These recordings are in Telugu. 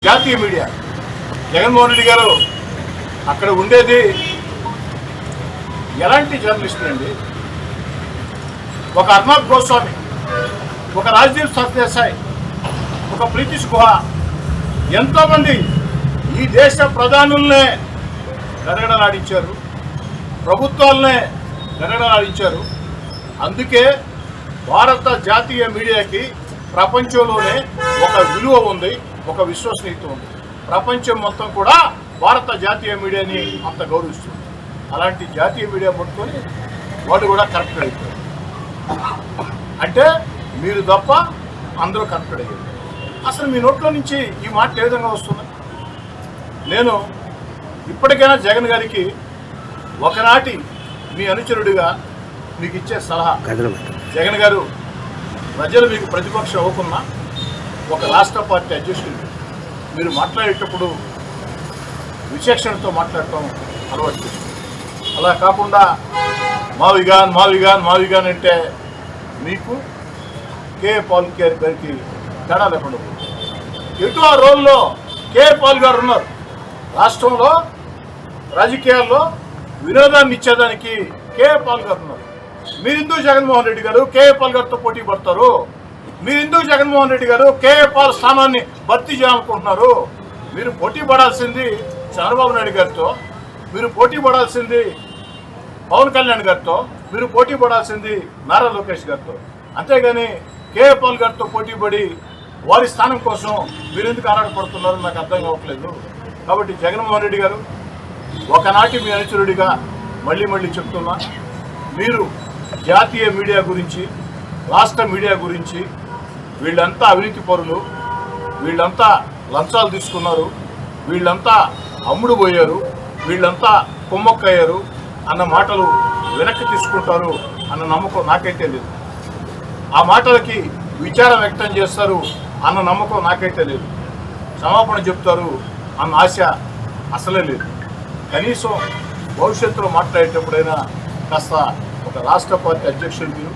జాతీయ మీడియా జగన్మోహన్ రెడ్డి గారు అక్కడ ఉండేది ఎలాంటి జర్నలిస్టులు అండి? ఒక అర్నాబ్ గోస్వామి, ఒక రాజ్దీప్ సర్దేశాయ్, ఒక ప్రీతిష్ గుహ, ఎంతోమంది ఈ దేశ ప్రధానులనే గడగడలాడించారు, ప్రభుత్వాలనే గడగడలాడించారు. అందుకే భారత జాతీయ మీడియాకి ప్రపంచంలోనే ఒక విలువ ఉంది, ఒక విశ్వసనీయత ఉంది. ప్రపంచం మొత్తం కూడా భారత జాతీయ మీడియాని అంత గౌరవిస్తుంది. అలాంటి జాతీయ మీడియా పట్టుకొని వాళ్ళు కూడా కరెక్ట్ అయిపోయారు. అంటే మీరు తప్ప అందరూ కరెక్ట్ అయ్యారు. అసలు మీ నోట్లో నుంచి ఈ మాట ఏ విధంగా వస్తుంది? నేను ఇప్పటికైనా జగన్ గారికి ఒకనాటి మీ అనుచరుడిగా మీకు ఇచ్చే సలహా, జగన్ గారు ప్రజలు మీకు ప్రతిపక్షం అవ్వకున్నా ఒక రాష్ట్ర పార్టీ అధ్యక్షుడు మీరు మాట్లాడేటప్పుడు విచక్షణతో మాట్లాడటం అలవాటు చేసుకోండి. అలా కాకుండా మావిగాన్ అంటే మీకు కే పాల్ గారికి తేడా లేకుండా ఎటు ఆ రోల్లో కే పాల్ గారు ఉన్నారు. రాష్ట్రంలో రాజకీయాల్లో వినోదాన్ని ఇచ్చేదానికి కే పాల్ గారు ఉన్నారు. మీరెందుకు జగన్మోహన్ రెడ్డి గారు కే పాల్ గారితో పోటీ పడతారు? మీరెందుకు జగన్మోహన్ రెడ్డి గారు కే పాల్ స్థానాన్ని భర్తీ చేయాలనుకుంటున్నారు? మీరు పోటీ పడాల్సింది చంద్రబాబు నాయుడు గారితో, మీరు పోటీ పడాల్సింది పవన్ కళ్యాణ్ గారితో, మీరు పోటీ పడాల్సింది నారా లోకేష్ గారితో. అంతేగాని కే పాల్ గారితో పోటీ పడి వారి స్థానం కోసం మీరు ఎందుకు ఆరాటపడుతున్నారో నాకు అర్థం కావట్లేదు. కాబట్టి జగన్మోహన్ రెడ్డి గారు ఒకనాటి మీ అనుచరుడిగా మళ్ళీ చెప్తున్నా, మీరు జాతీయ మీడియా గురించి, రాష్ట్ర మీడియా గురించి వీళ్ళంతా అవినీతి పరులు, వీళ్ళంతా లంచాలు తీసుకున్నారు, వీళ్ళంతా అమ్ముడు పోయారు, వీళ్ళంతా కుమ్మక్కయ్యారు అన్న మాటలు వెనక్కి తీసుకుంటారు అన్న నమ్మకం నాకైతే లేదు. ఆ మాటలకి విచారం వ్యక్తం చేస్తారు అన్న నమ్మకం నాకైతే లేదు. క్షమాపణ చెప్తారు అన్న ఆశ అసలే లేదు. కనీసం భవిష్యత్తులో మాట్లాడేటప్పుడైనా కాస్త ఒక రాష్ట్ర పార్టీ అధ్యక్షుడు మీరు,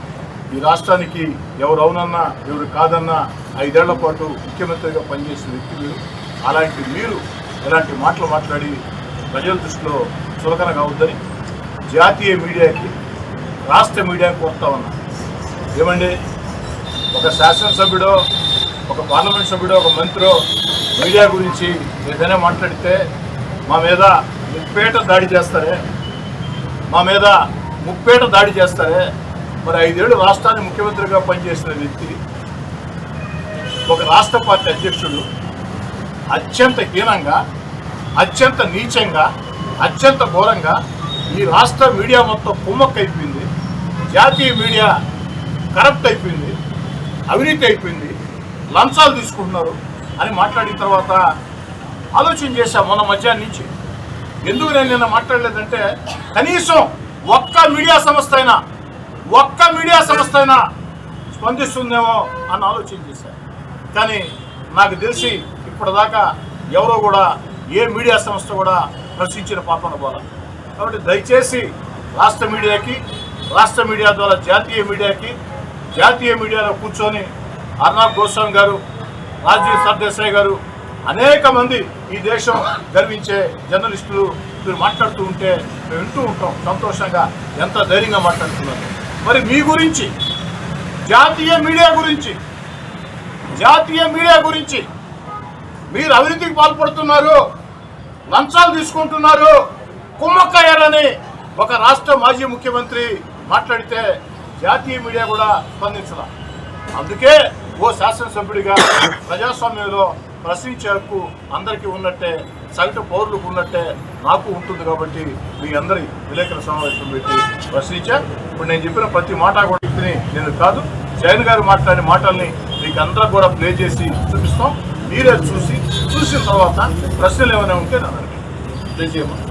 ఈ రాష్ట్రానికి ఎవరు అవునన్నా ఎవరు కాదన్నా 5 ఏళ్ల పాటు ముఖ్యమంత్రిగా పనిచేసిన వ్యక్తి మీరు. అలాంటి మీరు ఇలాంటి మాటలు మాట్లాడి ప్రజల దృష్టిలో చులకన కావద్దని జాతీయ మీడియాకి, రాష్ట్ర మీడియాకి కోరుతా ఉన్నా. ఏమండి, ఒక శాసనసభ్యుడో, ఒక పార్లమెంట్ సభ్యుడో, ఒక మంత్రో మీడియా గురించి ఏదైనా మాట్లాడితే మా మీద ముప్పేట దాడి చేస్తారే, మరి 5 ఏళ్ళు రాష్ట్రాన్ని ముఖ్యమంత్రిగా పనిచేసిన వ్యక్తి, ఒక రాష్ట్ర పార్టీ అధ్యక్షుడు అత్యంత హీనంగా, అత్యంత నీచంగా, అత్యంత ఘోరంగా ఈ రాష్ట్ర మీడియా మొత్తం కుమ్మక్క అయిపోయింది, జాతీయ మీడియా కరప్ట్ అయిపోయింది, అవినీతి అయిపోయింది, లంచాలు తీసుకుంటున్నారు అని మాట్లాడిన తర్వాత ఆలోచన చేశా మొన్న మధ్యాహ్నం నుంచి. ఎందుకు నేను నిన్న మాట్లాడలేదంటే కనీసం ఒక్క మీడియా సంస్థ అయినా స్పందిస్తుందేమో అని ఆలోచన చేశాను. కానీ నాకు తెలిసి ఇప్పటిదాకా ఎవరో కూడా ఏ మీడియా సంస్థ కూడా ప్రశ్నించిన పాపన పోలా. కాబట్టి దయచేసి రాష్ట్ర మీడియాకి, రాష్ట్ర మీడియా ద్వారా జాతీయ మీడియాలో కూర్చొని అర్నాబ్ గోస్వామి గారు, రాజ్దీప్ సర్దేశాయ్ గారు, అనేక మంది ఈ దేశం గర్వించే జర్నలిస్టులు మీరు మాట్లాడుతూ ఉంటే మేము వింటూ ఉంటాం సంతోషంగా, ఎంత ధైర్యంగా మాట్లాడుతున్నారు. మరి మీ గురించి, జాతీయ మీడియా గురించి మీరు అవినీతికి పాల్పడుతున్నారు, లంచాలు తీసుకుంటున్నారు, కుమ్మక్కయ్యారని ఒక రాష్ట్ర మాజీ ముఖ్యమంత్రి మాట్లాడితే జాతీయ మీడియా కూడా స్పందించాల. అందుకే ఓ శాసనసభ్యుడిగా ప్రజాస్వామ్యంలో ప్రశ్నించే హక్కు అందరికీ ఉన్నట్టే, సగటు పౌరులకు ఉన్నట్టే నాకు ఉంటుంది. కాబట్టి మీ అందరి విలేకరుల సమావేశం పెట్టి ప్రశ్నించా. ఇప్పుడు నేను చెప్పిన ప్రతి మాట కూడా నేను కాదు, జగన్ గారు మాట్లాడిన మాటల్ని మీకు అందరూ కూడా ప్లే చేసి చూపిస్తాం. మీరే చూసిన తర్వాత ప్రశ్నలు ఏమైనా ఉంటే నన్ను ప్లే చేయమని